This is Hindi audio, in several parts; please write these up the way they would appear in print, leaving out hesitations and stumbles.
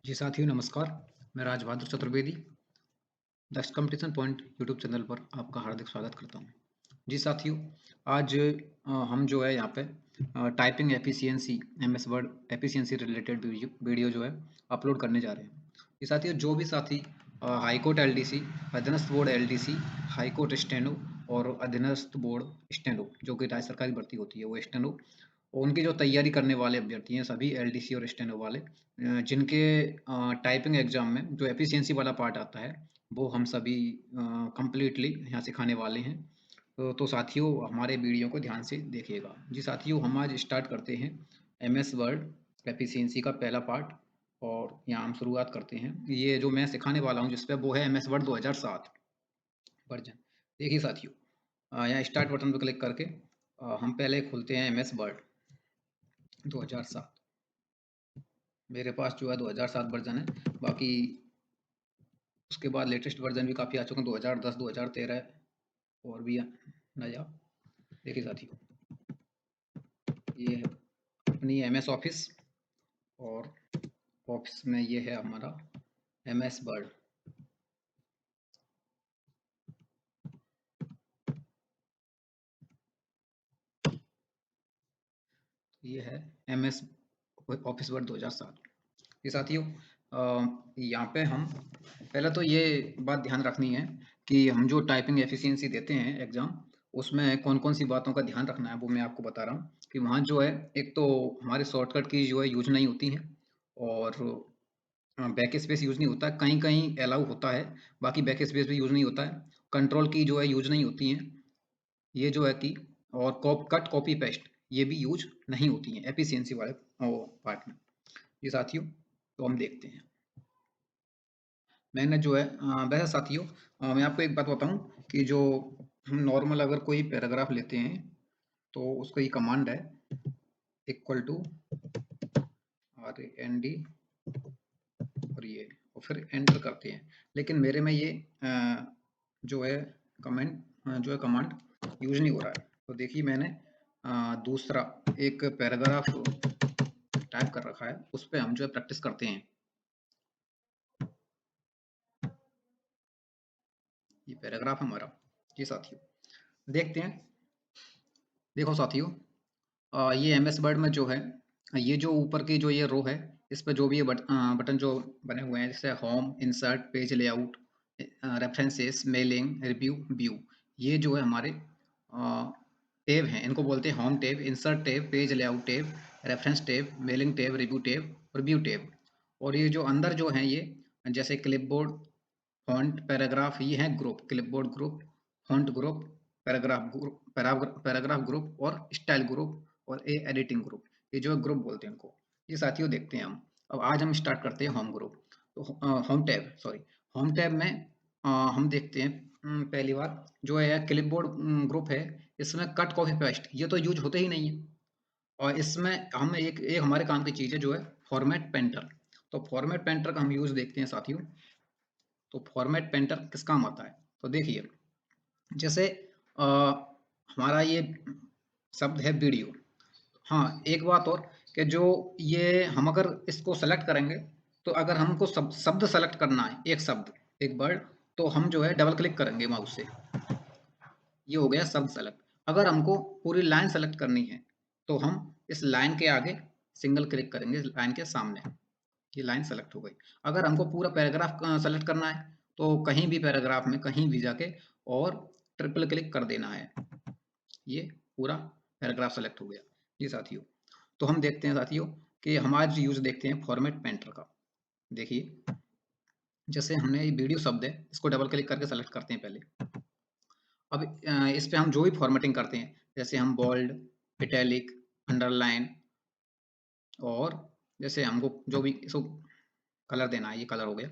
जी साथियों नमस्कार। मैं Raj Bahadur Chaturvedi the competition point YouTube channel पर आपका हार्दिक स्वागत करता हूं। जी साथियों, आज हम जो है यहाँ पे typing efficiency MS word efficiency related video जो है अपलोड करने जा रहे हैं। जी साथियों, जो भी साथी हाई कोर्ट एलडीसी, अधीनस्थ board LDC, high court steno और अधीनस्थ बोर्ड स्टेनो जो कि राज्य सरकारी भर्ती होती है वो स्टेनो, उनकी जो तैयारी करने वाले अभ्यर्थी हैं सभी एलडीसी और स्टेनो वाले, जिनके टाइपिंग एग्जाम में जो एफिशिएंसी वाला पार्ट आता है वो हम सभी कंप्लीटली यहाँ सिखाने वाले हैं। तो साथियों हमारे वीडियो को ध्यान से देखिएगा। जी साथियों, हम आज स्टार्ट करते हैं एमएस वर्ड एफिशिएंसी का पहला पार्ट और यहाँ हम शुरुआत करते हैं। ये जो मैं सिखाने वाला हूँ जिस पे वो है एमएस वर्ड 2007 वर्जन। देखिए साथियों, यहाँ स्टार्ट बटन पर क्लिक करके हम पहले खोलते हैं एमएस वर्ड 2007। मेरे पास जो है 2007 वर्जन है। बाकी उसके बाद लेटेस्ट वर्जन भी काफ़ी आ चुके हैं, 2010 2013 और भी नया। देखिए साथियों, ये है अपनी एमएस ऑफिस और ऑफिस में ये है हमारा एमएस वर्ड। ये है एमएस ऑफिस वर्ड 2007। ये साथियों, यहाँ पे हम पहले तो ये बात ध्यान रखनी है कि हम जो टाइपिंग एफिशिएंसी देते हैं एग्जाम, उसमें कौन कौन सी बातों का ध्यान रखना है वो मैं आपको बता रहा हूँ। कि वहाँ जो है एक तो हमारे शॉर्टकट की जो है यूज नहीं होती है और बैक स्पेस यूज नहीं होता है। कहीं कहीं अलाउ होता है, बाकी बैक स्पेस भी यूज नहीं होता है। कंट्रोल की जो है यूज नहीं होती है, ये जो है कि और कट कॉपी पेस्ट ये भी यूज नहीं होती है एफिशिएंसी वाले पार्ट में। ये साथियों, तो हम देखते हैं। मैंने जो है वैसे साथियों, मैं आपको एक बात बताऊं कि जो हम नॉर्मल अगर कोई पैराग्राफ लेते हैं तो उसका ये कमांड है इक्वल टू RAND और ये और फिर एंटर करते हैं। लेकिन मेरे में ये जो है जो है कमांड यूज नहीं हो रहा है। तो देखिए मैंने दूसरा एक पैराग्राफ टाइप कर रखा है, उस पर हम जो है प्रैक्टिस करते हैं। ये पैराग्राफ हमारा। ये साथियों देखते हैं। देखो साथियों, ये एमएस वर्ड में जो है, ये जो ऊपर की जो ये रो है, इस पर जो भी ये बटन जो बने हुए हैं जैसे home, insert, page layout, references, mailing, review, view, ये जो है हमारे टैब हैं। इनको बोलते हैं home tab, insert tab, page layout tab, reference tab, mailing tab, review tab और व्यू टैब। और ये जो अंदर जो हैं ये जैसे क्लिपबोर्ड, फॉन्ट, पैराग्राफ, ये है group, clipboard group, font group, paragraph group, paragraph group और स्टाइल ग्रुप और ए एडिटिंग ग्रुप, ये जो है ग्रुप बोलते हैं इनको। ये साथियों देखते हैं हम। अब आज हम स्टार्ट करते हैं होम ग्रुप। तो home tab sorry home tab में हम देखते हैं। पहली बार जो है क्लिपबोर्ड ग्रुप है, इसमें कट कॉपी पेस्ट ये तो यूज होते ही नहीं है। और इसमें हम एक एक हमारे काम की चीज़ है जो है फॉर्मेट पेंटर। तो फॉर्मेट पेंटर का हम यूज देखते हैं साथियों। तो फॉर्मेट पेंटर किस काम आता है, तो देखिए जैसे हमारा ये शब्द है वीडियो। हाँ, एक बात और कि जो ये हम अगर इसको सेलेक्ट करेंगे, तो अगर हमको शब्द सेलेक्ट करना है, एक शब्द, एक वर्ड, तो हम जो है डबल क्लिक करेंगे माउस से। ये हो गया शब्द सेलेक्ट। अगर हमको पूरी लाइन सेलेक्ट करनी है तो हम इस लाइन के आगे सिंगल क्लिक करेंगे, लाइन के सामने। ये लाइन सेलेक्ट हो गई। अगर हमको पूरा पैराग्राफ सेलेक्ट करना है तो कहीं भी पैराग्राफ में कहीं भी जाके और ट्रिपल क्लिक कर देना है। ये पूरा पैराग्राफ सेलेक्ट हो गया। जी साथियों, तो हम देखते हैं साथियों कि हम आज यूज देखते हैं फॉर्मेट पेंटर का। देखिए जैसे हमने ये वीडियो शब्द है, इसको डबल क्लिक करके सेलेक्ट करते हैं पहले। अब इस पे हम जो भी फॉर्मेटिंग करते हैं, जैसे हम बोल्ड, इटैलिक, अंडरलाइन और जैसे हमको जो भी इसको कलर देना है, ये कलर हो गया।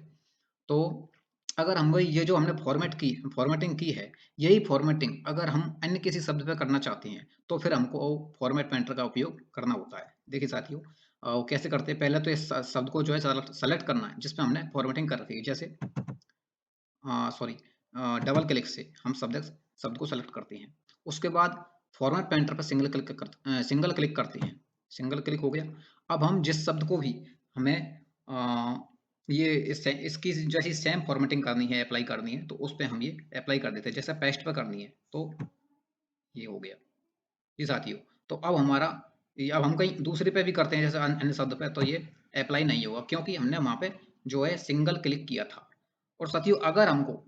तो अगर हम ये जो हमने फॉर्मेटिंग की है, यही फॉर्मेटिंग अगर हम अन्य किसी शब्द पे करना चाहते हैं तो फिर हमको फॉर्मेट पेंटर का उपयोग करना होता है। देखिए साथियों, वो कैसे करते हैं। पहले तो इस शब्द को जो है सेलेक्ट करना है जिसपे हमने फॉर्मेटिंग कर रखी है। जैसे सॉरी डबल क्लिक से हम शब्द को सेलेक्ट करते हैं। उसके बाद फॉर्मेट पेंटर पर सिंगल क्लिक करते हैं। सिंगल क्लिक हो गया। अब हम जिस शब्द को भी हमें ये इसकी जैसी सेम फॉर्मेटिंग करनी है, अप्लाई करनी है, तो उस पे हम ये अप्लाई कर देते हैं। जैसे पेस्ट पे करनी है तो ये हो गया जी साथियों। तो अब हमारा अब हम कहीं दूसरे पे भी करते हैं जैसे अन्य शब्द पे, तो ये अप्लाई नहीं होगा क्योंकि हमने वहाँ पे जो है सिंगल क्लिक किया था। और साथियों अगर हमको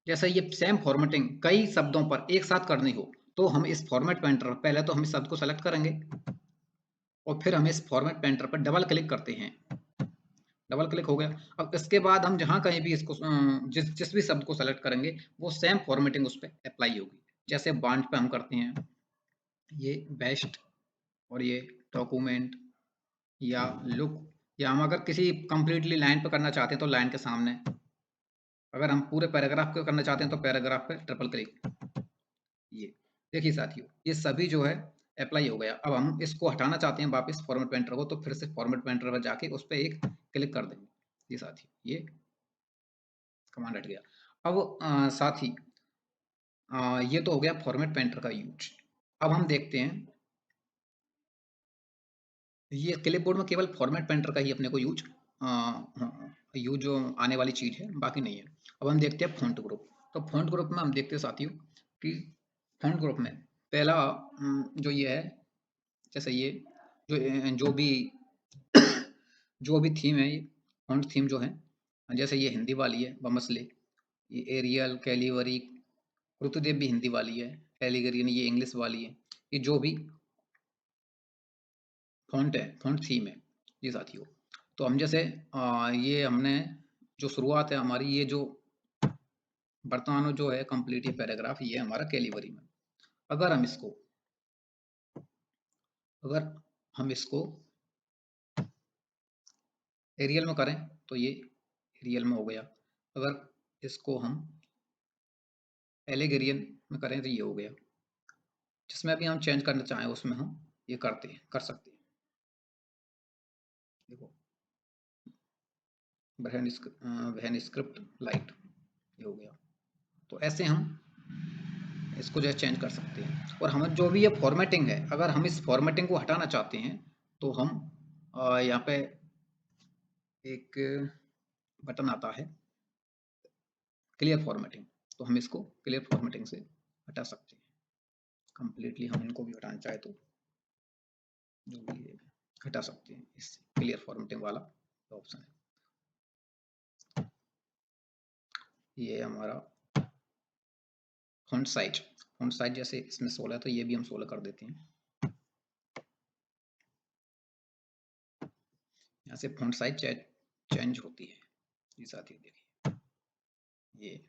जैसे ये सेम फॉर्मेटिंग कई शब्दों पर एक साथ करनी हो, तो हम इस फॉर्मेट पेंटर पहले तो हम इस शब्द को सेलेक्ट करेंगे और फिर हम इस फॉर्मेट पेंटर पर डबल क्लिक करते हैं। डबल क्लिक हो गया। अब इसके बाद हम जहाँ कहीं भी इसको जिस जिस भी शब्द को सेलेक्ट करेंगे वो सेम फॉर्मेटिंग उस पर अप्लाई होगी। जैसे बांड पे हम करते हैं ये बेस्ट, और ये डॉक्यूमेंट या लुक, या हम अगर किसी कंप्लीटली लाइन पे करना चाहते हैं तो लाइन के सामने, अगर हम पूरे पैराग्राफ को करना चाहते हैं तो पैराग्राफ पे ट्रिपल क्लिक। ये देखिए साथियों ये सभी जो है अप्लाई हो गया। अब हम इसको हटाना चाहते हैं वापस फॉर्मेट पेंटर को, तो फिर से फॉर्मेट पेंटर पर जाके उस पर एक क्लिक कर देंगे। ये साथियों ये कमांड हट गया। अब साथ ही ये तो हो गया फॉर्मेट पेंटर का यूज। अब हम देखते हैं ये क्लिपबोर्ड में केवल फॉर्मेट पेंटर का ही अपने को यूज जो आने वाली चीज है, बाकी नहीं है। अब हम देखते हैं फॉन्ट ग्रुप। तो फॉन्ट ग्रुप में हम देखते हैं साथियों कि फॉन्ट ग्रुप में पहला जो ये है, जैसे ये जो भी जो भी थीम है, ये फॉन्ट थीम जो है, जैसे ये हिंदी वाली है बमसले, ये एरियल कैलिवरी, ऋतुदेव भी हिंदी वाली है, एलिगरियन ये इंग्लिश वाली है। ये जो भी फ़ॉन्ट है, फ़ॉन्ट थीम है जी साथियों। तो हम जैसे ये हमने जो शुरुआत है हमारी, ये जो वर्तमान में जो है कंप्लीट ये पैराग्राफ, ये हमारा कैलिबरी में। अगर हम इसको अगर हम इसको एरियल में करें तो ये एरियल में हो गया। अगर इसको हम एलिगेरियन में करें तो ये हो गया। जिसमें भी हम चेंज करना चाहें उसमें हम ये कर सकते हैं। देखो वहन स्क्रिप्ट लाइट ये हो गया। तो ऐसे हम इसको जो है चेंज कर सकते हैं। और हम जो भी ये फॉर्मेटिंग है, अगर हम इस फॉर्मेटिंग को हटाना चाहते हैं तो हम यहाँ पे एक बटन आता है क्लियर फॉर्मेटिंग, तो हम इसको क्लियर फॉर्मेटिंग से हटा सकते हैं। कंप्लीटली हम इनको भी हटाना चाहे तो जो भी है हटा सकते हैं, इस क्लियर फॉर्मेटिंग वाला ऑप्शन है। ये हमारा फॉन्ट साइज जैसे इसमें 16 है तो ये भी हम 16 कर देते हैं। यहाँ से फॉन्ट साइज चेंज होती है ये साथियों। देखिए ये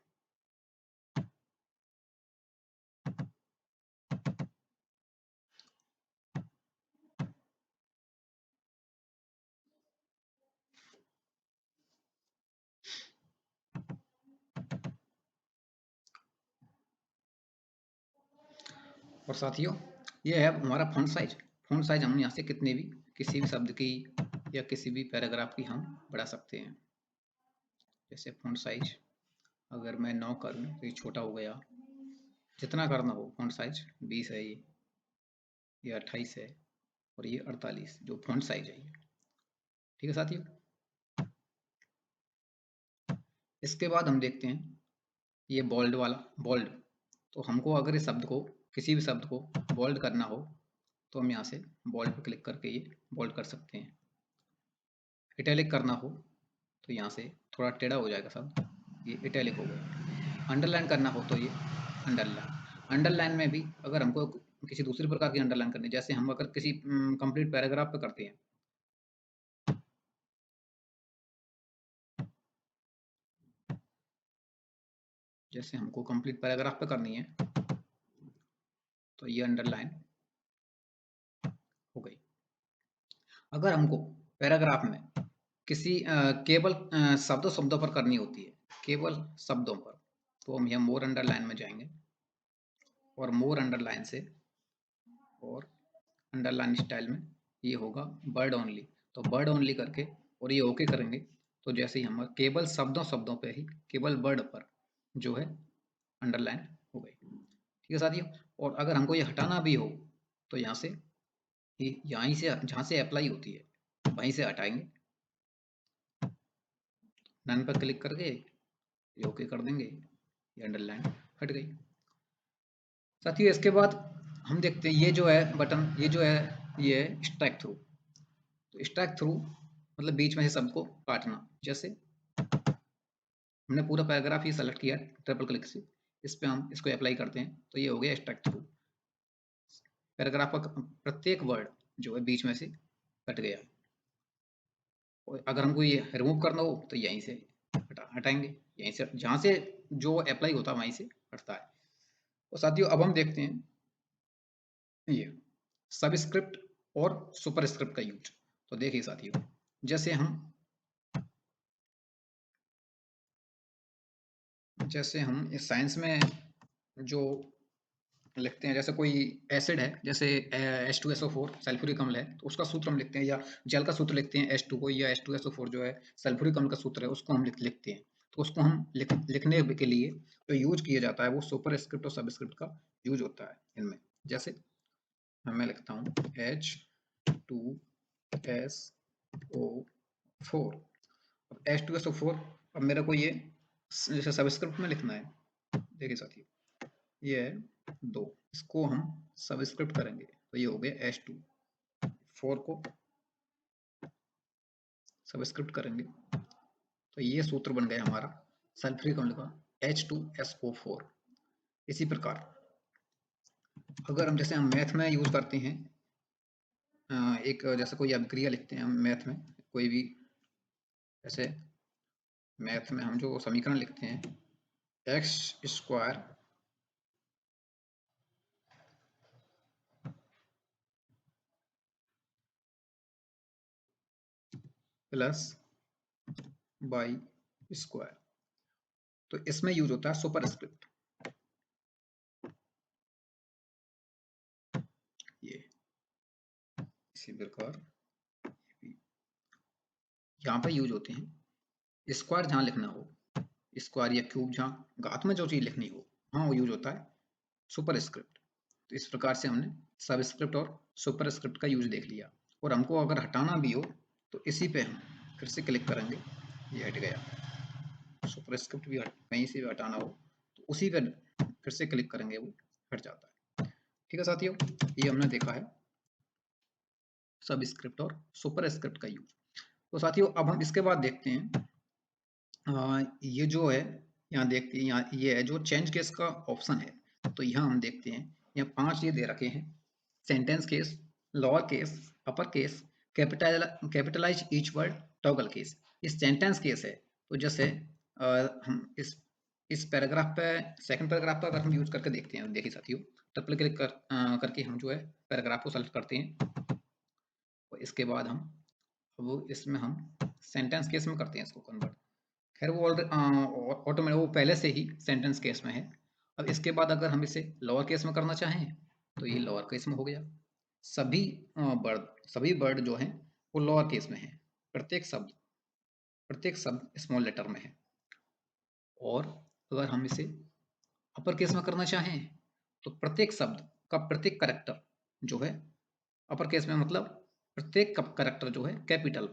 और साथियों ये है हमारा फ़ॉन्ट साइज हम यहाँ से कितने भी किसी भी शब्द की या किसी भी पैराग्राफ की हम बढ़ा सकते हैं। जैसे फ़ॉन्ट साइज अगर मैं 9 करूँ तो ये छोटा हो गया। जितना करना हो फ़ॉन्ट साइज 20 है ये 28 है और ये 48 जो फ़ॉन्ट साइज है ये। ठीक है साथियों। इसके बाद हम देखते हैं ये बोल्ड वाला बोल्ड। तो हमको अगर इस शब्द को किसी भी शब्द को बोल्ड करना हो तो हम यहाँ से बोल्ड पर क्लिक करके ये बोल्ड कर सकते हैं। इटैलिक करना हो तो यहाँ से थोड़ा टेढ़ा हो जाएगा शब्द, ये इटैलिक हो गया। अंडरलाइन करना हो तो ये अंडरलाइन में भी अगर हमको किसी दूसरी प्रकार की अंडरलाइन करनी, जैसे हम अगर किसी कंप्लीट पैराग्राफ पे करते हैं, जैसे हमको कंप्लीट पैराग्राफ पे करनी है तो ये अंडरलाइन हो गई। अगर हमको पैराग्राफ में किसी केवल शब्दों पर करनी होती है, केवल शब्दों पर, तो हम यहाँ मोर अंडरलाइन में जाएंगे और मोर अंडरलाइन से और अंडरलाइन स्टाइल में ये होगा वर्ड ओनली। तो वर्ड ओनली करके और ये ओके करेंगे तो जैसे ही हम केवल शब्दों पे ही केवल वर्ड पर जो है अंडरलाइन हो गई। ठीक है साथियों। और अगर हमको ये हटाना भी हो तो यहाँ से यहीं से जहाँ से अप्लाई होती है वहीं से हटाएंगे नन पर क्लिक करके ये ओके कर देंगे, ये अंडरलाइन हट गई। साथियों इसके बाद हम देखते हैं ये जो है बटन, ये जो है ये है स्ट्राइक थ्रू। तो स्ट्राइक थ्रू मतलब बीच में से सबको काटना। जैसे हमने पूरा पैराग्राफ ही सेलेक्ट किया ट्रिपल क्लिक से, इस पे हम इसको अप्लाई करते हैं तो ये हो गया स्ट्राइक थ्रू। पैराग्राफ का प्रत्येक वर्ड जो है बीच में से कट गया। और अगर हमको ये रिमूव करना हो तो यहीं से हटाएंगे, यहीं से जहाँ से जो अप्लाई होता है वहीं से हटता है। तो साथियों अब हम देखते हैं ये सबस्क्रिप्ट और सुपरस्क्रिप्ट का यूज। तो देखिए साथियों, जैसे हम इस साइंस में जो लिखते हैं, जैसे कोई एसिड है, जैसे H2SO4 सल्फ्यूरिक अम्ल है, तो उसका सूत्र हम लिखते हैं, या जल का सूत्र लिखते हैं H2O, या H2SO4 जो है सल्फ्यूरिक अम्ल का सूत्र है उसको हम लिखते हैं। तो उसको हम लिखने के लिए जो यूज किया जाता है वो सुपरस्क्रिप्ट और सबस्क्रिप्ट का यूज होता है इनमें। जैसे मैं लिखता हूँ H2SO4। अब H2SO4, अब मेरे को ये जैसे सबस्क्रिप्ट में लिखना है, देखिए साथियों ये है 2, इसको हम सबस्क्रिप्ट करेंगे तो ये हो गया H2। 4 को सबस्क्रिप्ट करेंगे तो ये सूत्र बन गया हमारा सल्फ्यूरिक अम्ल का H2SO4। इसी प्रकार अगर हम जैसे हम मैथ में यूज करते हैं, एक जैसे कोई अभिक्रिया लिखते हैं हम मैथ में, कोई भी जैसे मैथ में हम जो समीकरण लिखते हैं X square plus Y square, तो इसमें यूज होता है सुपरस्क्रिप्ट। ये इसी प्रकार यहाँ पे यूज होते हैं स्क्वायर, जहाँ लिखना हो स्क्वायर या क्यूब, जहाँ घात में जो चीज लिखनी हो हाँ वो यूज होता है सुपरस्क्रिप्ट। तो इस प्रकार से हमने सबस्क्रिप्ट और सुपरस्क्रिप्ट का यूज देख लिया। और हमको अगर हटाना भी हो तो इसी पे हम फिर से क्लिक करेंगे, ये हट गया। सुपरस्क्रिप्ट भी कहीं से भी हटाना हो तो उसी पे फिर से क्लिक करेंगे, वो हट जाता है। ठीक है साथियों, ये हमने देखा है सबस्क्रिप्ट और सुपरस्क्रिप्ट का यूज। तो साथियों अब हम इसके बाद देखते हैं ये जो है, यहाँ देखते हैं यहाँ ये है जो चेंज केस का ऑप्शन है। तो यहाँ हम देखते हैं यहाँ 5 ये दे रखे हैं, sentence case, lower case, upper case, capitalize each word, toggle case. ये सेंटेंस केस है। तो जैसे हम इस पैराग्राफ पे, सेकंड पैराग्राफ पर अगर हम यूज करके देखते हैं, देखिए साथियों डबल क्लिक करके हम जो है पैराग्राफ को सेलेक्ट करते हैं और इसके बाद हम वो इसमें हम सेंटेंस केस में करते हैं इसको कन्वर्ट। खैर वो ऑटोमेटिक वो पहले से ही सेंटेंस केस में है। अब इसके बाद अगर हम इसे लोअर केस में करना चाहें तो ये लोअर केस में हो गया। सभी वर्ड जो हैं वो लोअर केस में है, प्रत्येक शब्द स्मॉल लेटर में है। और अगर हम इसे अपर केस में करना चाहें तो प्रत्येक शब्द का प्रत्येक करेक्टर जो है अपर केस में, मतलब प्रत्येक करेक्टर जो है कैपिटल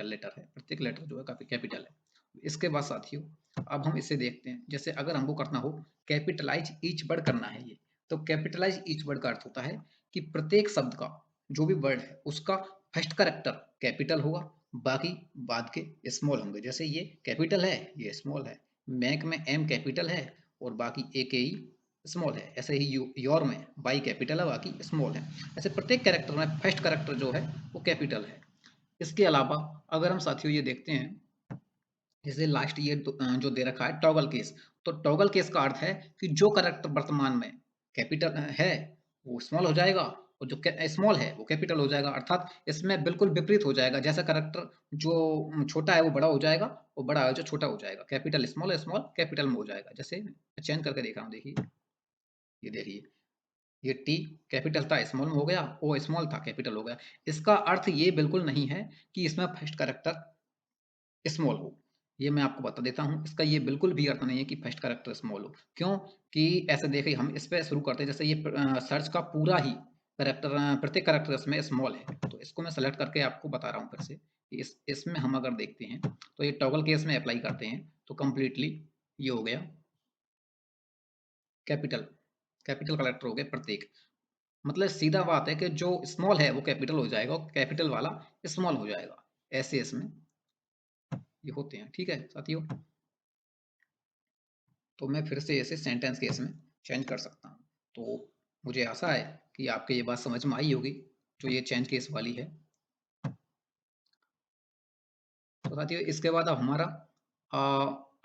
लेटर है, प्रत्येक लेटर जो है काफी कैपिटल है। इसके बाद साथियों अब हम इसे देखते हैं, जैसे अगर हमको करना हो कैपिटलाइज ईच वर्ड करना है ये, तो कैपिटलाइज ईच वर्ड का अर्थ होता है कि प्रत्येक शब्द का जो भी वर्ड है उसका फर्स्ट करेक्टर कैपिटल होगा, बाकी बाद के स्मॉल होंगे। जैसे ये कैपिटल है, ये स्मॉल है, मैक में एम कैपिटल है और बाकी ए के ई स्मॉल है। ऐसे ही योर में बाई कैपिटल है, बाकी स्मॉल है। ऐसे प्रत्येक कैरेक्टर में फर्स्ट कैरेक्टर जो है वो कैपिटल है। इसके अलावा अगर हम साथियों ये देखते हैं, जैसे लास्ट ये जो दे रखा है टॉगल केस, तो टॉगल केस का अर्थ है कि जो कैरेक्टर वर्तमान में कैपिटल है वो स्मॉल हो जाएगा और जो स्मॉल है वो कैपिटल हो जाएगा। अर्थात इसमें बिल्कुल विपरीत हो जाएगा, जैसा कैरेक्टर जो छोटा है वो बड़ा हो जाएगा और बड़ा है जो छोटा हो जाएगा। कैपिटल स्मॉल, स्मॉल कैपिटल में हो जाएगा। जैसे चेंज करके देख रहा हूँ, देखिए ये देखिए ये टी कैपिटल था स्मॉल में हो गया, ओ स्मॉल था कैपिटल हो गया। इसका अर्थ ये बिल्कुल नहीं है कि इसमें फर्स्ट कैरेक्टर स्मॉल हो। ये मैं आपको बता देता हूँ, इसका ये बिल्कुल भी अर्थ नहीं है कि फर्स्ट कैरेक्टर स्मॉल हो। क्यों कि ऐसे देखिए हम इस पे शुरू करते हैं, जैसे ये सर्च का पूरा ही कैरेक्टर प्रत्येक कैरेक्टर इसमें स्मॉल है। तो इसको मैं सेलेक्ट करके आपको बता रहा हूँ फिर से, इसमें हम अगर देखते हैं तो ये टॉगल केस में अप्लाई करते हैं तो कंप्लीटली ये हो गया कैपिटल कैपिटल कलेक्टर हो गया प्रत्येक। मतलब सीधा बात है कि जो स्मॉल है वो कैपिटल हो जाएगा और कैपिटल वाला स्मॉल हो जाएगा। ऐसे इसमें ये होते हैं। ठीक है साथियों, तो मैं फिर से ऐसे सेंटेंस केस में चेंज कर सकता हूँ। तो मुझे आशा है कि आपके ये बात समझ में आई होगी जो ये चेंज केस वाली है। तो साथियों इसके बाद अब हमारा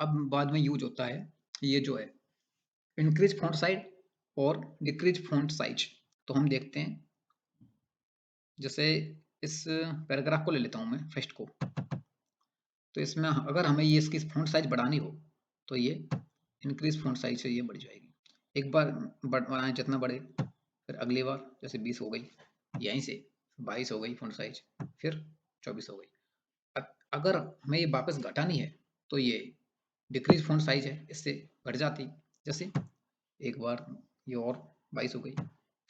अब बाद में यूज होता है ये जो है इंक्रीज फॉन्ट साइज और डिक्रीज फॉन्ट साइज। तो हम देखते हैं, जैसे इस पैराग्राफ को ले लेता हूँ मैं फर्स्ट को। तो इसमें अगर हमें ये इसकी फॉन्ट साइज बढ़ानी हो तो ये इंक्रीज फॉन्ट साइज से ये बढ़ जाएगी। एक बार बढ़ाएं जितना बढ़े, फिर अगली बार जैसे 20 हो गई, यहीं से 22 हो गई फॉन्ट साइज, फिर 24 हो गई। अगर हमें ये वापस घटानी है तो ये डिक्रीज फॉन्ट साइज है, इससे घट जाती। जैसे एक बार ये और 22 हो गई,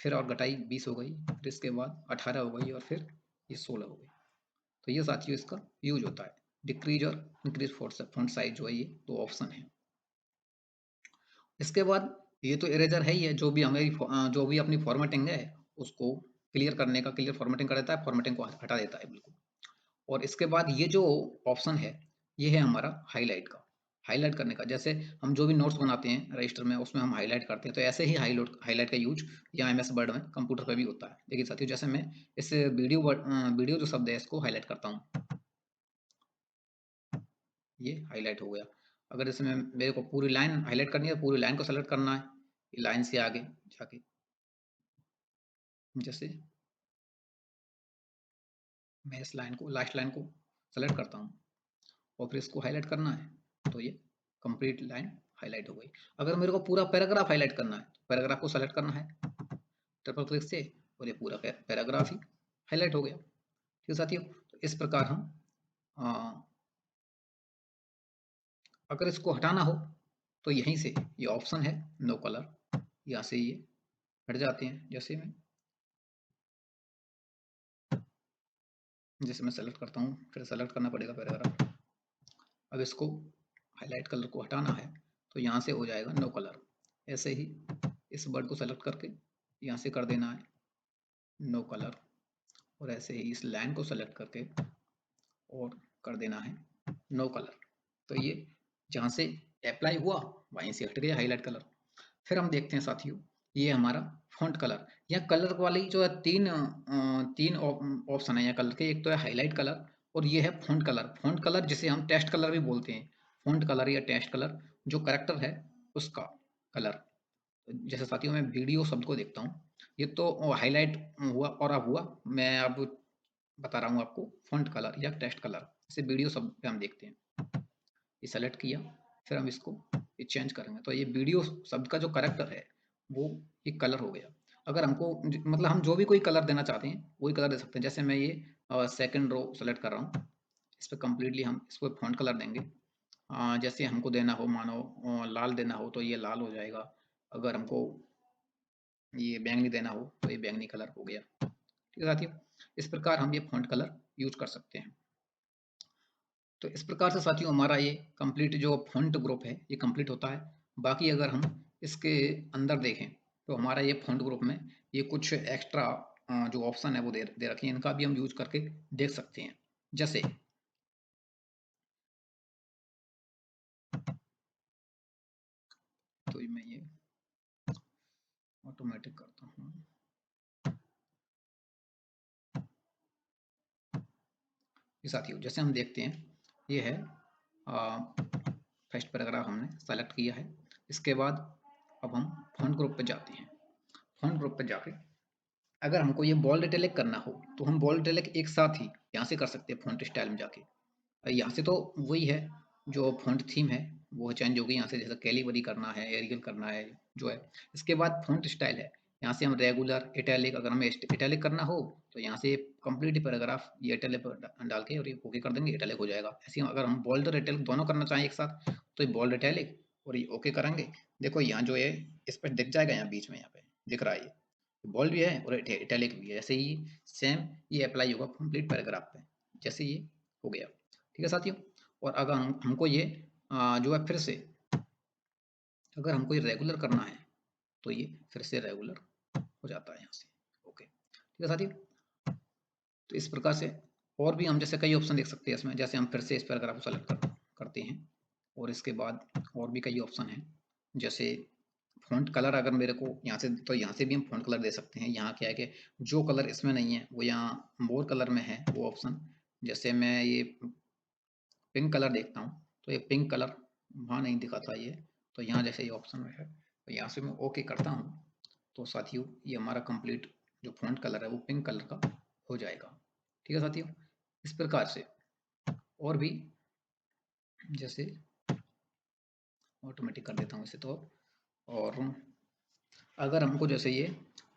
फिर और घटाई 20 हो गई, फिर इसके बाद 18 हो गई और फिर ये 16 हो गई। तो ये साथियों इसका यूज होता है। डिक्रीज और इंक्रीज फॉन्ट साइज जो है ये दो ऑप्शन है। इसके बाद ये तो इरेजर है ही है, जो भी हमें जो भी अपनी फॉर्मेटिंग है उसको क्लियर करने का, क्लियर फॉर्मेटिंग कर देता है, फॉर्मेटिंग को हटा देता है बिल्कुल। और इसके बाद ये जो ऑप्शन है ये है हमारा हाईलाइट का, हाईलाइट करने का। जैसे हम जो भी नोट्स बनाते हैं रजिस्टर में उसमें हम हाईलाइट करते हैं, तो ऐसे ही हाईलाइट का यूज यहाँ एमएस वर्ड में कंप्यूटर पे भी होता है। देखिए साथियों, जैसे मैं इस वीडियो जो शब्द है इसको हाईलाइट करता हूँ, ये हाईलाइट हो गया। अगर इसमें मेरे को पूरी लाइन हाईलाइट करनी है, पूरी लाइन को सेलेक्ट करना है लाइन से आगे जाके, जैसे मैं इस लाइन को, लास्ट लाइन को सेलेक्ट करता हूँ और फिर इसको हाईलाइट करना है तो ये कंप्लीट लाइन हाईलाइट हो गई। अगर मेरे को पूरा पैराग्राफ हाईलाइट करना है तो पैराग्राफ को सेलेक्ट करना है ट्रिपल क्लिक से और ये पूरा पैराग्राफ ही हाईलाइट हो गया। ठीक है साथियों, तो इस प्रकार हम अगर इसको हटाना हो तो यहीं से ये ऑप्शन है नो कलर, यहाँ से ये हट जाते हैं। जैसे मैं सेलेक्ट करता हूँ, फिर सेलेक्ट करना पड़ेगा पैराग्राफ। अब इसको हाईलाइट कलर को हटाना है तो यहाँ से हो जाएगा नो कलर। ऐसे ही इस वर्ड को सेलेक्ट करके यहाँ से कर देना है नो कलर, और ऐसे ही इस लाइन को सेलेक्ट करके और कर देना है नो कलर। तो ये जहाँ से अप्लाई हुआ वहीं से हट गया हाईलाइट कलर। फिर हम देखते हैं साथियों, ये हमारा फॉन्ट कलर या कलर वाली जो है तीन ऑप्शन है या कलर के। एक तो है हाईलाइट कलर और ये है फॉन्ट कलर। फॉन्ट कलर जिसे हम टेक्स्ट कलर भी बोलते हैं, फॉन्ट कलर या टेक्स्ट कलर जो करेक्टर है उसका कलर। जैसे साथियों मैं वीडियो शब्द को देखता हूँ, ये तो हाईलाइट हुआ और अब हुआ, मैं अब बता रहा हूँ आपको फॉन्ट कलर या टेक्स्ट कलर। इसे वीडियो शब्द पे हम देखते हैं, ये सेलेक्ट किया, फिर हम इसको ये चेंज करेंगे तो ये वीडियो शब्द का जो करेक्टर है वो ये कलर हो गया। अगर हमको मतलब हम जो भी कोई कलर देना चाहते हैं वही कलर दे सकते हैं। जैसे मैं ये सेकंड रो सेलेक्ट कर रहा हूँ, इस पर कम्प्लीटली हम इसको फॉन्ट कलर देंगे। जैसे हमको देना हो, मानो लाल देना हो तो ये लाल हो जाएगा। अगर हमको ये बैंगनी देना हो तो ये बैंगनी कलर हो गया। ठीक है साथियों, इस प्रकार हम ये फॉन्ट कलर यूज कर सकते हैं। तो इस प्रकार से साथियों हमारा ये कंप्लीट जो फॉन्ट ग्रुप है ये कंप्लीट होता है। बाकी अगर हम इसके अंदर देखें तो हमारा ये फॉन्ट ग्रुप में ये कुछ एक्स्ट्रा जो ऑप्शन है वो दे रखे हैं, इनका भी हम यूज करके देख सकते हैं। जैसे तो मैं ये ऑटोमेटिक करता हूँ। ये साथियों जैसे हम देखते हैं ये है फर्स्ट पैराग्राफ हमने सेलेक्ट किया है। इसके बाद अब हम फॉन्ट ग्रुप पे जाते हैं। फॉन्ट ग्रुप पे जाके अगर हमको ये बोल्ड इटैलिक करना हो तो हम बोल्ड इटैलिक एक साथ ही यहाँ से कर सकते हैं फॉन्ट स्टाइल में जाके। यहाँ से तो वही है जो फॉन्ट थीम है वो चेंज होगी यहाँ से, जैसे कैलिबरी करना है, एरियल करना है जो है। इसके बाद फॉन्ट स्टाइल है, यहाँ से हम रेगुलर, इटैलिक, अगर हमें इटैलिक करना हो तो यहाँ से कंप्लीट पैराग्राफ ये इटैलिक पर डाल के और ये ओके कर देंगे, इटैलिक हो जाएगा। ऐसे ही अगर हम बोल्ड और इटैलिक दोनों करना चाहें एक साथ तो ये बोल्ड इटैलिक और ये ओके करेंगे। देखो यहाँ जो है इस पर दिख जाएगा, यहाँ बीच में यहाँ पे दिख रहा है ये बोल्ड भी है और इटैलिक भी है। ऐसे ही सेम ये अप्लाई होगा कंप्लीट पैराग्राफ पे। जैसे ये हो गया। ठीक है साथियों। और अगर हमको ये जो है फिर से अगर हमको ये रेगुलर करना है तो ये फिर से रेगुलर हो जाता है यहाँ से। ओके, ठीक है साथियों। तो इस प्रकार से और भी हम जैसे कई ऑप्शन देख सकते हैं इसमें, जैसे हम फिर से इस पैराग्राफ को सेलेक्ट करते हैं और इसके बाद और भी कई ऑप्शन हैं, जैसे फ़ॉन्ट कलर अगर मेरे को यहाँ से, तो यहाँ से भी हम फ़ॉन्ट कलर दे सकते हैं। यहाँ क्या है कि जो कलर इसमें नहीं है वो यहाँ मोर कलर में है वो ऑप्शन। जैसे मैं ये पिंक कलर देखता हूँ तो ये पिंक कलर वहाँ नहीं दिखा था ये, तो यहाँ जैसे ये ऑप्शन में है तो यहाँ से मैं ओके करता हूँ तो साथियों ये हमारा कंप्लीट जो फ़ॉन्ट कलर है वो पिंक कलर का हो जाएगा। ठीक है साथियों। इस प्रकार से और भी, जैसे ऑटोमेटिक कर देता हूँ इसे तो। और अगर हमको जैसे ये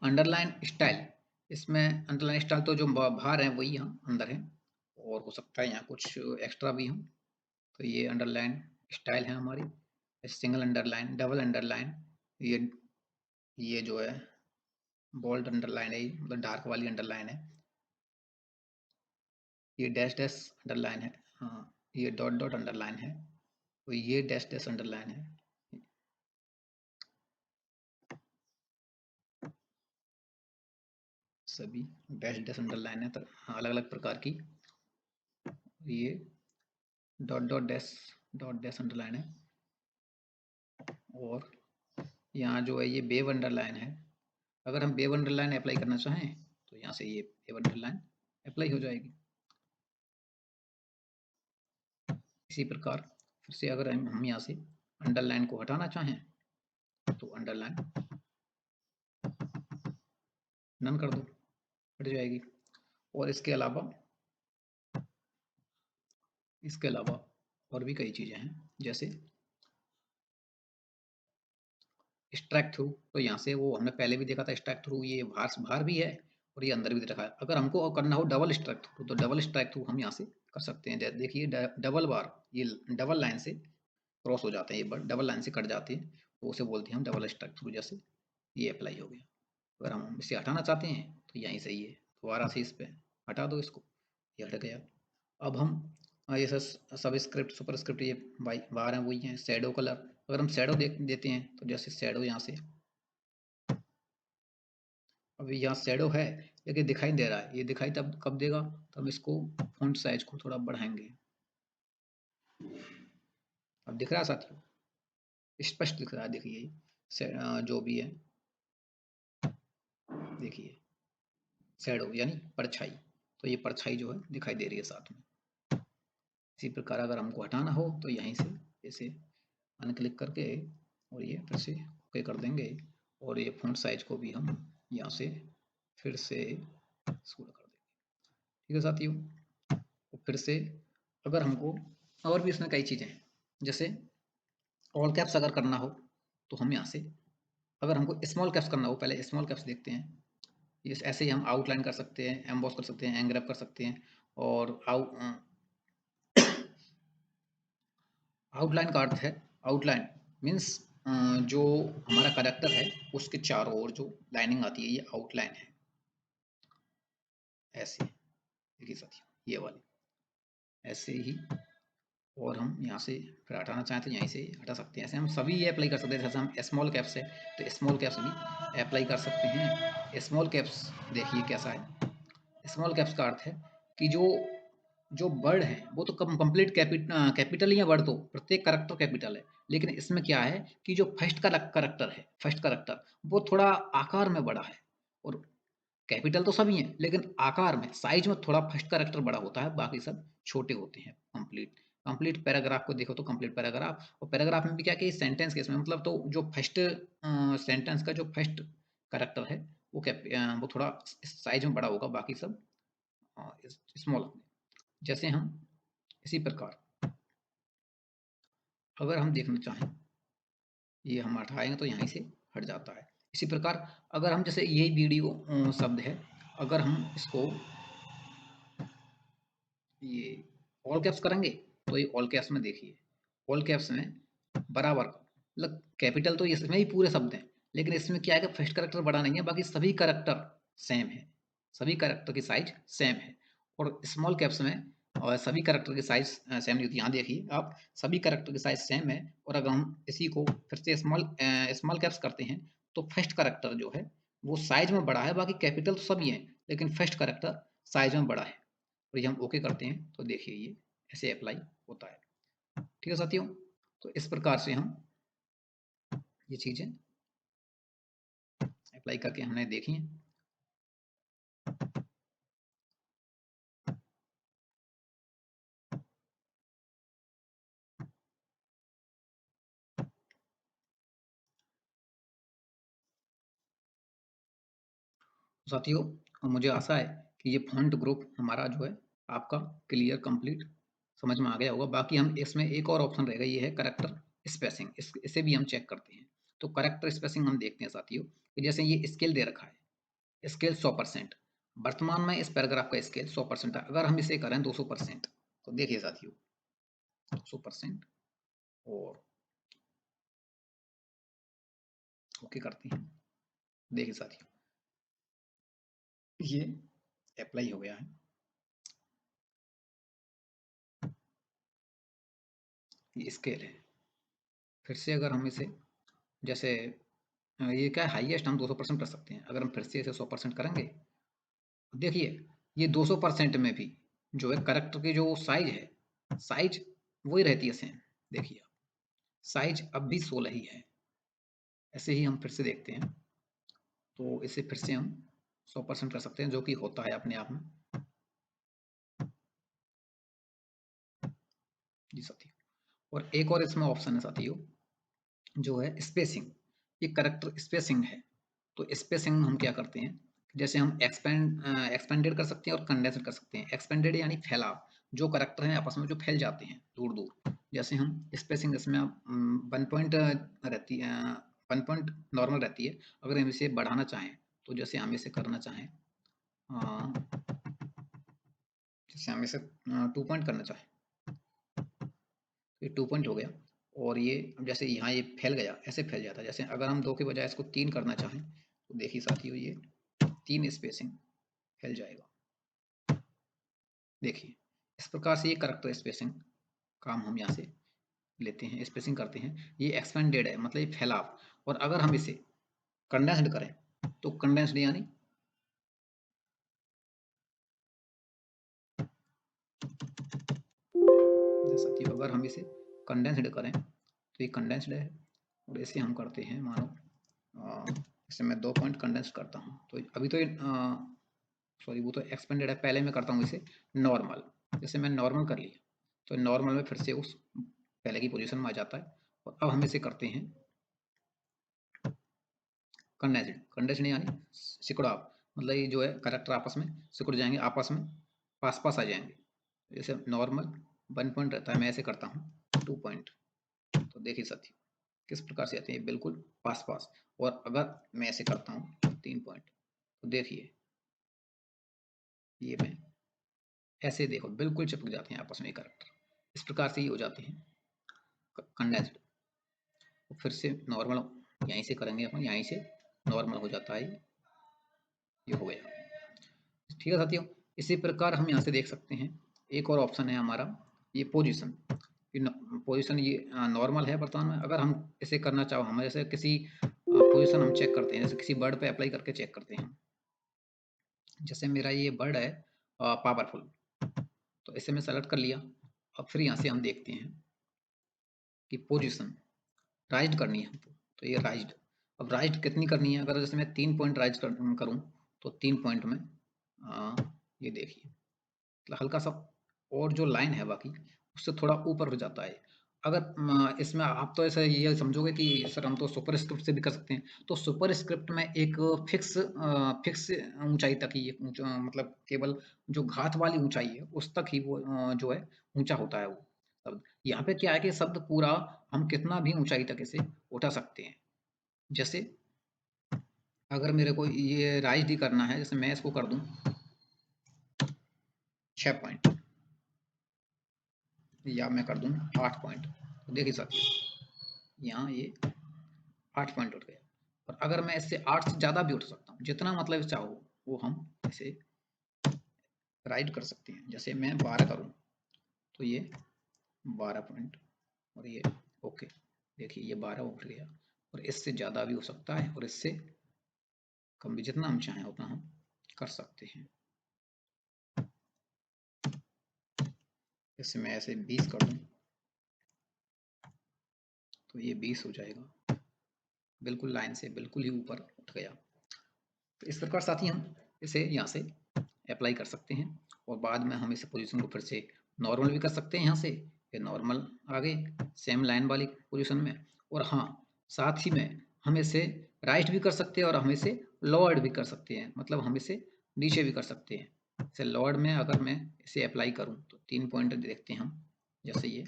अंडरलाइन स्टाइल, इसमें अंडरलाइन स्टाइल तो जो बाहर है वही यहाँ अंदर है, और हो सकता है यहाँ कुछ एक्स्ट्रा भी हो। तो ये अंडरलाइन स्टाइल है हमारी, सिंगल अंडरलाइन, डबल अंडरलाइन, ये जो है बोल्ड अंडरलाइन है, मतलब डार्क वाली अंडरलाइन है। ये डैश डैश अंडरलाइन है, हाँ ये डॉट डॉट अंडरलाइन है, तो ये डैश डैश अंडरलाइन है। सभी डैश डैश अंडरलाइन है, तो अलग अलग प्रकार की। ये डॉट डैश अंडरलाइन है। और यहाँ जो है ये वेव अंडरलाइन है। अगर हम वेव अंडरलाइन अप्लाई करना चाहें तो यहाँ से ये वेव अंडरलाइन अप्लाई हो जाएगी। इसी प्रकार फिर से अगर हम यहाँ से अंडरलाइन को हटाना चाहें तो अंडरलाइन नन कर दो, हट जाएगी। और इसके अलावा और भी कई चीज़ें हैं, जैसे स्ट्राइक थ्रू। तो यहाँ से वो हमने पहले भी देखा था स्ट्राइक थ्रू, ये बाहर भी है और ये अंदर भी रखा है। अगर हमको करना हो डबल स्ट्राइक थ्रू तो डबल स्ट्राइक थ्रू हम यहाँ से कर सकते हैं। देखिए डबल बार ये डबल लाइन से क्रॉस हो जाते हैं, ये डबल लाइन से कट जाती है तो उसे बोलते हैं हम डबल स्ट्राइक थ्रू। जैसे ये अप्लाई हो गया। अगर हम इसे हटाना चाहते हैं तो यहीं से ये दोबारा से इस पर हटा दो इसको, ये हट गया। अब हम ये सब स्क्रिप्ट सुपर स्क्रिप्ट ये बाहर हैं वही हैं। शेडो कलर, अगर हम शेडो देते हैं तो जैसे शेडो यहाँ से, अभी यहाँ शेडो है लेकिन दिखाई दे रहा है, ये दिखाई तब कब देगा, तब इसको फ़ॉन्ट साइज को थोड़ा बढ़ाएंगे। अब दिख रहा है साथियों, स्पष्ट दिख रहा है। देखिए जो भी है, देखिए शेडो यानी परछाई, तो ये परछाई जो है दिखाई दे रही है साथ में। इसी प्रकार अगर हमको हटाना हो तो यहीं से इसे अनक्लिक करके और ये फिर से ओके कर देंगे, और ये फ़ॉन्ट साइज को भी हम यहाँ से फिर से स्क्रॉल कर देंगे। ठीक है साथियों। तो फिर से अगर हमको और भी इसमें कई चीज़ें हैं, जैसे ऑल कैप्स अगर करना हो तो हम यहाँ से, अगर हमको स्मॉल कैप्स करना हो, पहले स्मॉल कैप्स देखते हैं। ये ऐसे ही हम आउटलाइन कर सकते हैं, एम्बॉस कर सकते हैं, एंग्रेव कर सकते हैं। और आउटलाइन का अर्थ है, आउटलाइन मीन्स जो हमारा करेक्टर है उसके चारों ओर जो लाइनिंग आती है ये आउटलाइन है। ऐसे देखिए साथियों, ये वाली ऐसे ही। और हम यहाँ से फिर हटाना चाहें तो यहीं से हटा सकते हैं। ऐसे हम सभी ये अप्लाई कर सकते हैं। जैसे हम स्मॉल कैप्स है तो स्मॉल कैप्स भी अप्लाई कर सकते हैं। स्मॉल कैप्स देखिए कैसा है। स्मॉल कैप्स का अर्थ है कि जो जो वर्ड है वो तो कंप्लीट कैपिटल ही है, वर्ड तो प्रत्येक करेक्टर कैपिटल है, लेकिन इसमें क्या है कि जो फर्स्ट का करेक्टर है, फर्स्ट करेक्टर वो थोड़ा आकार में बड़ा है। और कैपिटल तो सभी हैं लेकिन आकार में, साइज में थोड़ा फर्स्ट करेक्टर बड़ा होता है, बाकी सब छोटे होते हैं। कंप्लीट पैराग्राफ को देखो तो कंप्लीट पैराग्राफ, और पैराग्राफ में भी क्या कि सेंटेंस के इसमें मतलब, तो जो फर्स्ट सेंटेंस का जो फर्स्ट करेक्टर है वो थोड़ा साइज में बड़ा होगा, बाकी सब स्मॉल। जैसे हम इसी प्रकार अगर हम देखना चाहें, ये हम हटाएंगे तो यहीं से हट जाता है। इसी प्रकार अगर हम जैसे ये वीडियो शब्द है, अगर हम इसको ये ऑल कैप्स करेंगे तो ये ऑल कैप्स में देखिए, ऑल कैप्स में बराबर मतलब कैपिटल तो इसमें ही पूरे शब्द हैं, लेकिन इसमें क्या है कि फर्स्ट करेक्टर बड़ा नहीं है, बाकी सभी करेक्टर सेम है, सभी करेक्टर की साइज सेम है। और स्मॉल कैप्स में और सभी कैरेक्टर की साइज सेम नहीं होती। यहाँ देखिए आप, सभी कैरेक्टर की साइज सेम है, और अगर हम इसी को फिर से स्मॉल कैप्स करते हैं तो फर्स्ट कैरेक्टर जो है वो साइज में बड़ा है, बाकी कैपिटल तो सभी हैं लेकिन फर्स्ट कैरेक्टर साइज में बड़ा है। और ये हम ओके करते हैं तो देखिए ये ऐसे अप्लाई होता है। ठीक है साथियों, तो इस प्रकार से हम ये चीजें अप्लाई करके हमने देखी हैं। साथियों मुझे आशा है कि ये फॉन्ट ग्रुप हमारा जो है आपका क्लियर कंप्लीट समझ में आ गया होगा। बाकी हम इसमें एक और ऑप्शन रहेगा, ये है करेक्टर स्पेसिंग, इसे भी हम चेक करते हैं। तो करेक्टर स्पेसिंग हम देखते हैं साथियों कि जैसे ये स्केल दे रखा है, स्केल 100%, वर्तमान में इस पैराग्राफ का स्केल 100% है। अगर हम इसे करें 200%, तो देखिए साथियों 200% और ओके करते हैं। देखिए साथियों ये अप्लाई हो गया है। ये स्केल है। फिर से अगर हम इसे जैसे ये क्या है, हाईएस्ट हम 200% कर सकते हैं। अगर हम फिर से इसे 100% करेंगे, देखिए ये 200% में भी जो है करेक्टर की जो साइज है, साइज वही रहती है सेम। देखिए साइज अब भी 16 ही है। ऐसे ही हम फिर से देखते हैं, तो इसे फिर से हम 100% कर सकते हैं, जो कि होता है अपने आप में। जी साथियों, और एक और इसमें ऑप्शन है साथियों, जो है स्पेसिंग। ये करेक्टर स्पेसिंग है। तो स्पेसिंग हम क्या करते हैं, जैसे हम एक्सपेंडेड कर सकते हैं और कंडेंस्ड कर सकते हैं। एक्सपेंडेड यानी फैलाव, जो करेक्टर हैं आपस में जो फैल जाते हैं दूर दूर। जैसे हम स्पेसिंग इसमें 1 पॉइंट रहती है, 1 पॉइंट नॉर्मल रहती है। अगर हम इसे बढ़ाना चाहें, तो जैसे हम इसे करना चाहें, जैसे हम इसे 2 पॉइंट करना चाहें, तो ये 2 पॉइंट हो गया। और ये जैसे यहाँ ये फैल गया, ऐसे फैल जाता है। जैसे अगर हम 2 के बजाय इसको 3 करना चाहें, तो देखिए साथियों ये 3 स्पेसिंग फैल जाएगा। देखिए इस प्रकार से ये करेक्टर स्पेसिंग काम हम यहाँ से लेते हैं, स्पेसिंग करते हैं। ये एक्सपेंडेड है, मतलब ये फैलाव। और अगर हम इसे कंडेंस्ड करें, तो कंडेंस्ड यानी साथियों अगर हम इसे कंडेंस्ड करें, तो ये कंडेंस्ड है। और इसे हम करते हैं, मानो इसे मैं 2 पॉइंट कंडेंस्ड करता हूँ, तो अभी तो ये सॉरी वो तो एक्सपेंडेड है। पहले मैं करता हूँ इसे नॉर्मल। जैसे मैं नॉर्मल कर लिया, तो नॉर्मल में फिर से उस पहले की पोजीशन में आ जाता है। और अब हम इसे करते हैं कंडेंस्ड। कंडेंस्ड यानी सिकुड़ा, मतलब ये जो है करेक्टर आपस में सिकुड़ जाएंगे, आपस में पास पास आ जाएंगे। जैसे नॉर्मल 1 पॉइंट रहता है, मैं ऐसे करता हूँ 2 पॉइंट, तो देखिए साथियों किस प्रकार से आते हैं बिल्कुल पास पास। और अगर मैं ऐसे करता हूँ 3 पॉइंट, तो देखिए ये मैं ऐसे देखो बिल्कुल चिपक जाते हैं आपस में करेक्टर। इस प्रकार से ये हो जाते हैं कंडेंस्ड। फिर से नॉर्मल यहीं से करेंगे अपन, यहीं से नॉर्मल हो जाता है, ये हो गया। ठीक है साथियों, इसी प्रकार हम यहाँ से देख सकते हैं। एक और ऑप्शन है हमारा, ये पोजीशन। पोजीशन ये नॉर्मल है वर्तमान में। अगर हम इसे करना चाहो, हम जैसे किसी पोजीशन हम चेक करते हैं, जैसे किसी वर्ड पे अप्लाई करके चेक करते हैं। जैसे मेरा ये वर्ड है पावरफुल, तो इसे मैं सेलेक्ट कर लिया। अब फिर यहाँ से हम देखते हैं कि पोजीशन राइज्ड करनी है हमको, तो ये राइज्ड। अब राइज्ड कितनी करनी है, अगर जैसे मैं 3 पॉइंट राइज करूँ, तो 3 पॉइंट में ये देखिए मतलब हल्का सा और जो लाइन है बाकी उससे थोड़ा ऊपर हो जाता है। अगर इसमें आप तो ऐसा ये समझोगे कि सर हम तो सुपर स्क्रिप्ट से भी कर सकते हैं, तो सुपर स्क्रिप्ट में एक फिक्स ऊंचाई तक ही मतलब केवल जो घात वाली ऊंचाई है उस तक ही वो जो है ऊंचा होता है वो शब्द। यहाँ पे क्या है कि शब्द पूरा हम कितना भी ऊंचाई तक इसे उठा सकते हैं। जैसे अगर मेरे को ये राइज डी करना है, जैसे मैं इसको कर दूं 6 पॉइंट, या मैं कर दूं 8 पॉइंट, तो देखिए साथियों यहाँ ये 8 पॉइंट उठ गया। और अगर मैं इससे 8 से ज़्यादा भी उठ सकता हूँ, जितना मतलब चाहो वो हम इसे राइड कर सकते हैं। जैसे मैं 12 करूँ, तो ये 12 पॉइंट और ये ओके। देखिए ये 12 उठ गया और इससे ज़्यादा भी हो सकता है और इससे कम भी, जितना हम चाहें उतना हम कर सकते हैं। इससे मैं ऐसे 20 कर दूँ तो ये 20 हो जाएगा, बिल्कुल लाइन से बिल्कुल ही ऊपर उठ गया। तो इस प्रकार साथी हम इसे यहाँ से अप्लाई कर सकते हैं और बाद में हम इस पोजीशन को फिर से नॉर्मल भी कर सकते हैं। यहाँ से फिर नॉर्मल आ गए सेम लाइन वाली पोजीशन में, और हाँ साथ ही में हम इसे राइट भी कर सकते हैं और हम इसे लोअर्ड भी कर सकते हैं, मतलब हम इसे नीचे भी कर सकते हैं। जैसे लोअर्ड में अगर मैं इसे अप्लाई करूँ तो 3 पॉइंट देखते हैं हम। जैसे ये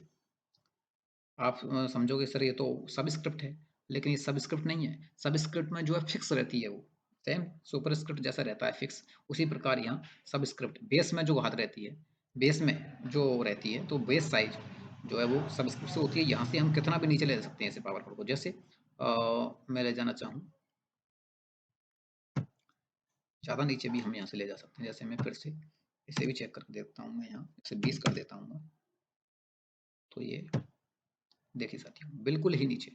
आप समझोगे सर ये तो सबस्क्रिप्ट है, लेकिन ये सबस्क्रिप्ट नहीं है। सबस्क्रिप्ट में जो है फिक्स रहती है, वो सेम सुपरस्क्रिप्ट जैसा रहता है फिक्स, उसी प्रकार यहाँ सबस्क्रिप्ट बेस में जो हाथ रहती है, बेस में जो रहती है, तो बेस साइज जो है वो सबस्क्रिप्ट से होती है। यहाँ से हम कितना भी नीचे ले सकते हैं इसे पावर को। जैसे मैं ले जाना चाहूँ ज़्यादा नीचे भी हम यहाँ से ले जा सकते हैं। जैसे मैं फिर से इसे भी चेक करके देखता हूँ, मैं यहाँ इसे 20 कर देता हूँ। तो ये देखिए साथियों बिल्कुल ही नीचे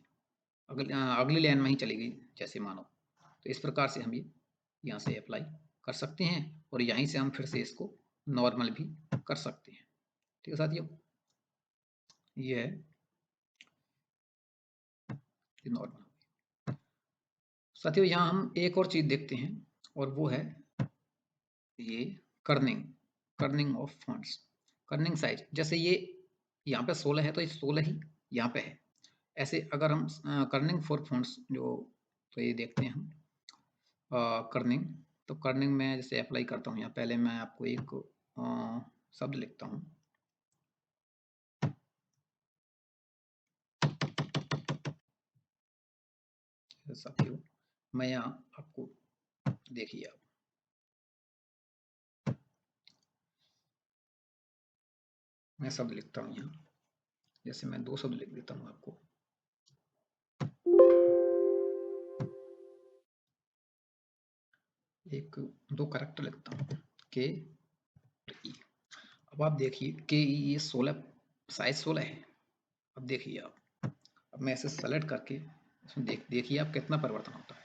अगली लाइन में ही चली गई जैसे मानो। तो इस प्रकार से हम ये यहाँ से अप्लाई कर सकते हैं और यहीं से हम फिर से इसको नॉर्मल भी कर सकते हैं। ठीक है साथियों, ये है नॉर्मल। साथियों यहाँ हम एक और चीज़ देखते हैं और वो है ये Corning, Corning of fonts, Corning size. जैसे ये यहाँ पे 16 है तो ये 16 ही यहाँ पे है। ऐसे अगर हम कर्निंग फॉर फॉन्ट्स जो, तो ये देखते हैं हम कर्निंग। तो कर्निंग में जैसे अप्लाई करता हूँ, यहाँ पहले मैं आपको एक शब्द लिखता हूँ। साथियों मैं यहाँ आपको देखिए, आप मैं शब्द लिखता हूँ यहाँ। जैसे मैं 2 शब्द लिख देता हूँ आपको। एक 2 कैरेक्टर लिखता हूँ के ई। अब आप देखिए के ई ये 16 साइज 16 है। अब देखिए आप, अब मैं इसे सेलेक्ट करके इसमें देखिए आप कितना परिवर्तन होता है।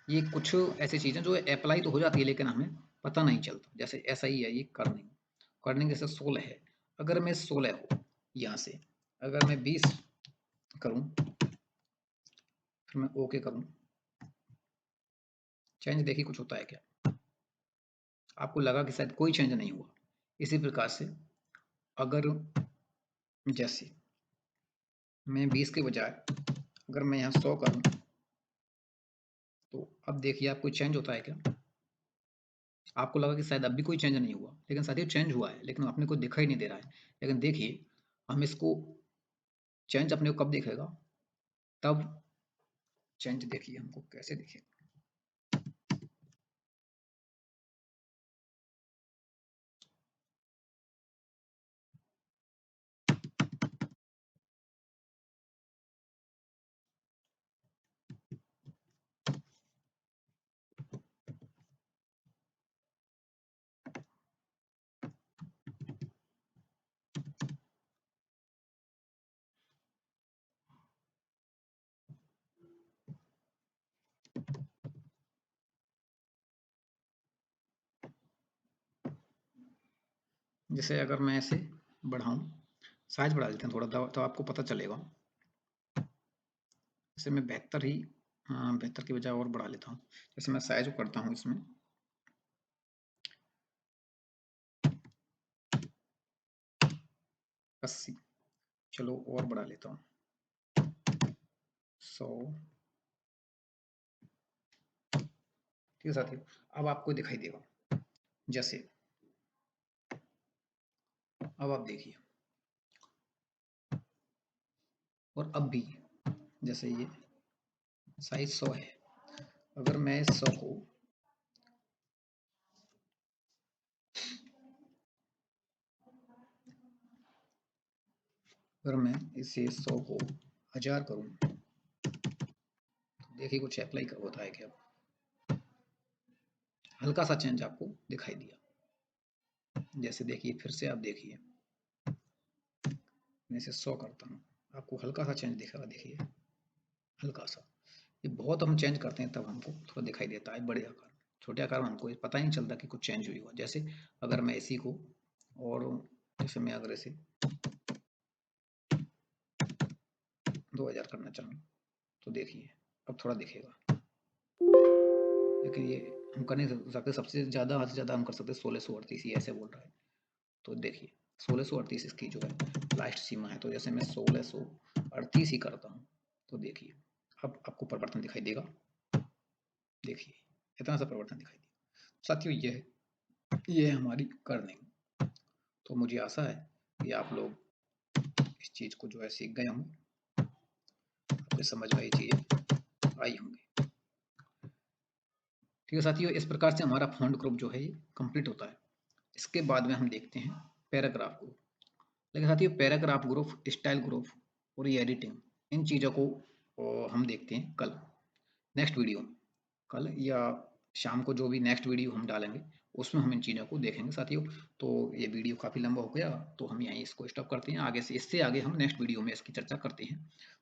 ये कुछ ऐसी चीज़ें जो अप्लाई तो हो जाती है लेकिन हमें पता नहीं चलता। जैसे ऐसा ही है ये कर्निंग, कर्निंग जैसे 16 है, अगर मैं 16 हो यहाँ से अगर मैं 20 करूँ फिर मैं ओके करूँ, चेंज देखिए कुछ होता है क्या? आपको लगा कि शायद कोई चेंज नहीं हुआ। इसी प्रकार से अगर जैसे मैं 20 के बजाय अगर मैं यहाँ 100 करूँ तो अब देखिए आप कोई चेंज होता है क्या? आपको लगा कि शायद अब भी कोई चेंज नहीं हुआ, लेकिन साथियों चेंज हुआ है, लेकिन अपने को दिखाई नहीं दे रहा है। लेकिन देखिए हम इसको चेंज अपने को कब दिखेगा, तब चेंज देखिए हमको कैसे दिखेगा। जैसे अगर मैं ऐसे बढ़ाऊं, साइज बढ़ा देते हैं थोड़ा, तो आपको पता चलेगा। जैसे मैं 72 ही 72 की बजाय और बढ़ा लेता हूँ। जैसे मैं साइज करता हूँ इसमें 80, चलो और बढ़ा लेता हूँ 100। ठीक है साथियों, अब आपको दिखाई देगा। जैसे अब आप देखिए, और अब भी जैसे ये साइज 100 है, अगर मैं 100 को अगर मैं इसे 100 को 1000 करूं तो देखिए कुछ अप्लाई होता है क्या? हल्का सा चेंज आपको दिखाई दिया। जैसे देखिए फिर से आप देखिए मैं इसे 100 करता हूँ, आपको हल्का सा चेंज दिखेगा, देखिए हल्का सा। ये बहुत हम चेंज करते हैं तब हमको थोड़ा दिखाई देता है, बड़े आकार, छोटे आकार में हमको पता ही नहीं चलता कि कुछ चेंज हुई हुआ। जैसे अगर मैं इसी को, और जैसे मैं अगर इसे 2000 करना चाहूँ तो देखिए अब थोड़ा दिखेगा, लेकिन ये हम कर नहीं सकते। सबसे ज़्यादा, हद से ज़्यादा हम कर सकते 1638, ये ऐसे बोल रहा है। तो देखिए 1638 इसकी जो है लास्ट सीमा है। तो जैसे मैं 1638 ही करता हूँ तो देखिए अब आपको परिवर्तन दिखाई देगा, देखिए इतना सा परिवर्तन दिखाई देगा। साथियों ये है हमारी कर्निंग। तो मुझे आशा है कि आप लोग इस चीज़ को जो है सीख गए होंगे, आपके समझ में ये चीज़ें आई होंगी। ठीक है साथियों, इस प्रकार से हमारा फॉन्ट ग्रुप जो है ये कंप्लीट होता है। इसके बाद में हम देखते हैं पैराग्राफ ग्रुप। लेकिन साथियों पैराग्राफ ग्रुप, स्टाइल ग्रुप और ये एडिटिंग, इन चीज़ों को हम देखते हैं कल, नेक्स्ट वीडियो में। कल या शाम को जो भी नेक्स्ट वीडियो हम डालेंगे उसमें हम इन चीज़ों को देखेंगे साथियों। तो ये वीडियो काफ़ी लंबा हो गया, तो हम यहीं इसको स्टॉप करते हैं। आगे से, इससे आगे हम नेक्स्ट वीडियो में इसकी चर्चा करते हैं।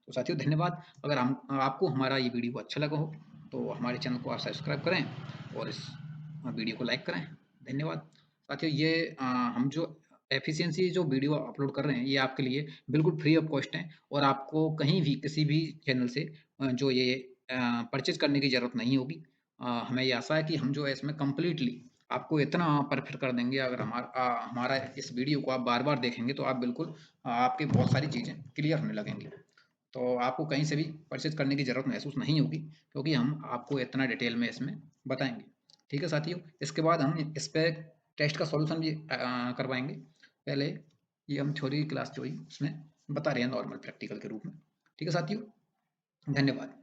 तो साथियों धन्यवाद। अगर हम आपको हमारा ये वीडियो अच्छा लगा हो तो हमारे चैनल को आप सब्सक्राइब करें और इस वीडियो को लाइक करें। धन्यवाद साथियों। ये हम जो एफिशिएंसी जो वीडियो अपलोड कर रहे हैं ये आपके लिए बिल्कुल फ्री ऑफ कॉस्ट है, और आपको कहीं भी किसी भी चैनल से जो ये परचेज करने की ज़रूरत नहीं होगी। हमें ये आशा है कि हम जो है इसमें कंप्लीटली आपको इतना परफेक्ट कर देंगे। अगर हमारा इस वीडियो को आप बार-बार देखेंगे तो आप बिल्कुल आपकी बहुत सारी चीज़ें क्लियर होने लगेंगी। तो आपको कहीं से भी परचेज करने की ज़रूरत महसूस नहीं होगी, क्योंकि हम आपको इतना डिटेल में इसमें बताएँगे। ठीक है साथियों, इसके बाद हम इस पे टेस्ट का सॉल्यूशन भी करवाएँगे। पहले ये हम थ्योरी की क्लास जो हुई उसमें बता रहे हैं नॉर्मल प्रैक्टिकल के रूप में। ठीक है साथियों, धन्यवाद।